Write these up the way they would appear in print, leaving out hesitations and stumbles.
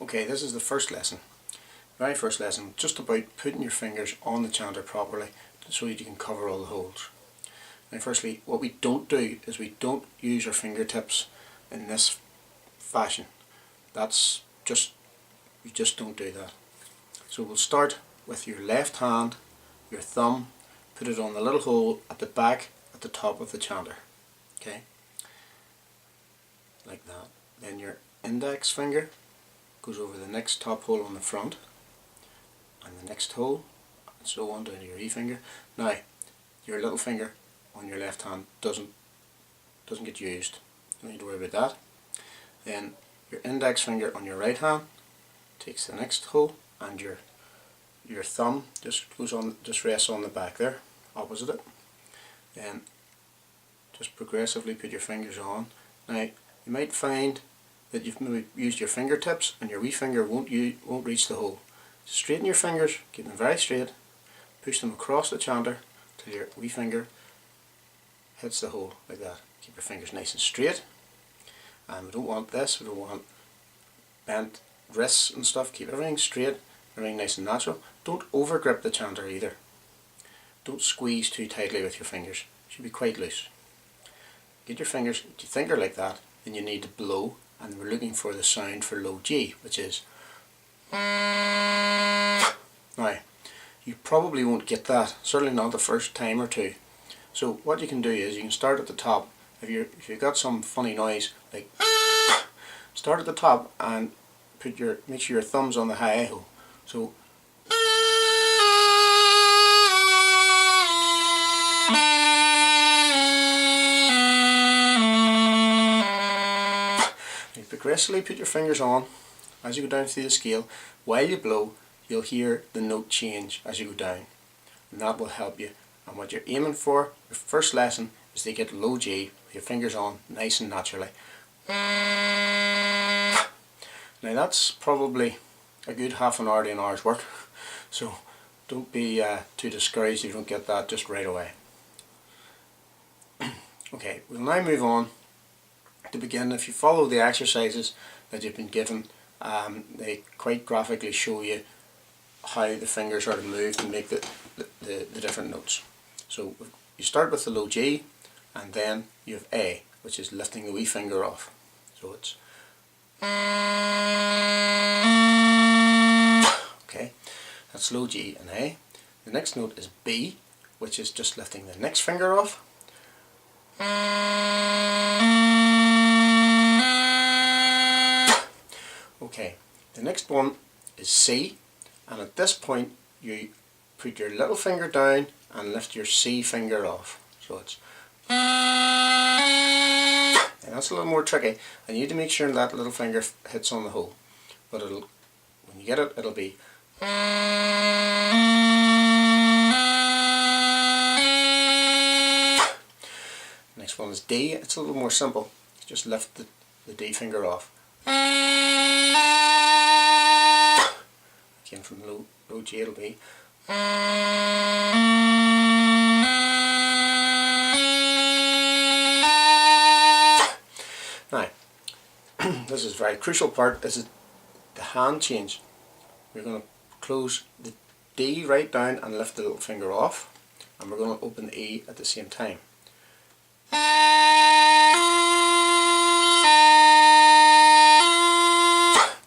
Okay, this is the first lesson. Very first lesson, just about putting your fingers on the chanter properly so that you can cover all the holes. Now firstly, what we don't do is we don't use our fingertips in this fashion. That's just, you just don't do that. So we'll start with your left hand, your thumb, put it on the little hole at the back at the top of the chanter. Okay? Like that. Then your index finger goes over the next top hole on the front, and the next hole, and so on down to your E finger. Now, your little finger on your left hand doesn't get used. You don't need to worry about that. Then your index finger on your right hand takes the next hole, and your thumb just rests on the back there, opposite it. Then just progressively put your fingers on. Now you might find that you've maybe used your fingertips and your wee finger won't reach the hole. Straighten your fingers, keep them very straight, push them across the chanter till your wee finger hits the hole, like that. Keep your fingers nice and straight, and we don't want this, we don't want bent wrists and stuff. Keep everything straight, everything nice and natural. Don't over grip the chanter either. Don't squeeze too tightly with your fingers, it should be quite loose. Get your fingers, if you think they're like that, then you need to blow, and we're looking for the sound for low G, which is. Now, you probably won't get that, certainly not the first time or two. So what you can do is you can start at the top. If you've got some funny noise, like start at the top and make sure your thumb's on the high hole. So you progressively put your fingers on as you go down through the scale. While you blow, you'll hear the note change as you go down, and that will help you. And what you're aiming for, your first lesson, is to get low G with your fingers on, nice and naturally. Now that's probably a good half an hour to an hour's work, so don't be too discouraged if you don't get that just right away. Okay, we'll now move on to begin. If you follow the exercises that you've been given, they quite graphically show you how the fingers are to move and make the different notes. So you start with the low G, and then you have A, which is lifting the wee finger off. So it's okay, that's low G and A. The next note is B, which is just lifting the next finger off. Okay, the next one is C, and at this point you put your little finger down and lift your C finger off. So it's, and that's a little more tricky, and you need to make sure that little finger hits on the hole. But when you get it, it'll be. Next one is D. It's a little more simple. Just lift the D finger off. Again, from low G it'll be. Now, this is a very crucial part. This is the hand change. We're going to close the D right down and lift the little finger off, and we're going to open the E at the same time.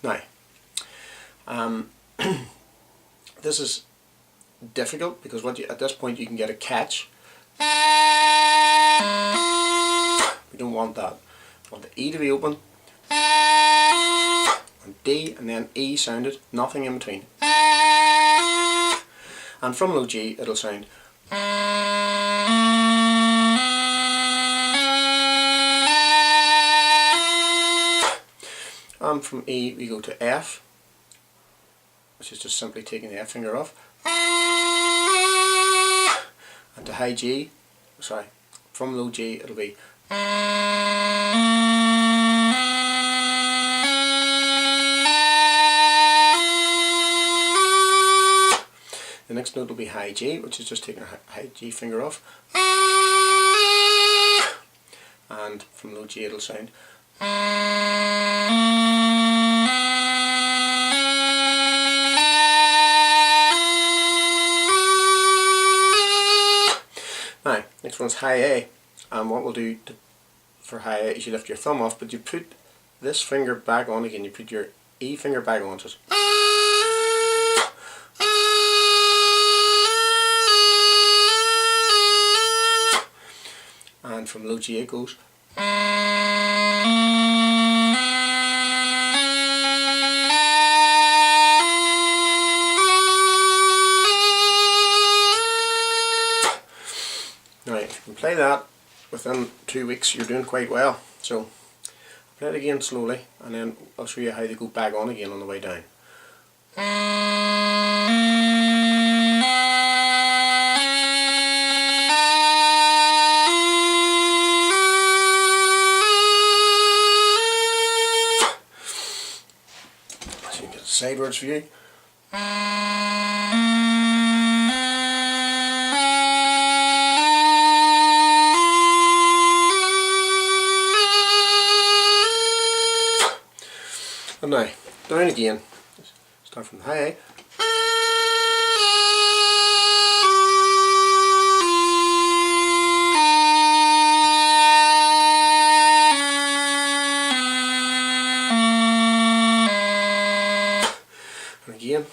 Now, this is difficult because at this point you can get a catch. We don't want that. We want the E to be open, and D, and then E sounded, nothing in between. And from low G it'll sound. And from E we go to F, which is just simply taking the F finger off. And to high G, sorry, from low G it'll be. The next note will be high G, which is just taking a high G finger off. And from low G it'll sound. Next one's high A, and what we'll do for high A is you lift your thumb off, but you put this finger back on again, you put your E finger back on, so it's and from low G it goes. Now if you can play that within 2 weeks, you're doing quite well. So play it again slowly, and then I'll show you how to go back on again on the way down. So you can get a sideways view. And now, down again. Start from the high A. And again.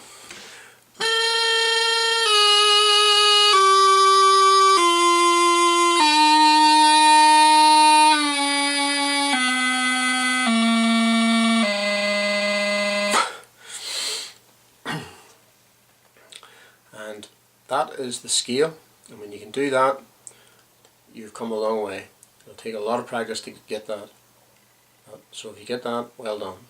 And that is the scale, and when you can do that, you've come a long way. It'll take a lot of practice to get that. So if you get that, well done.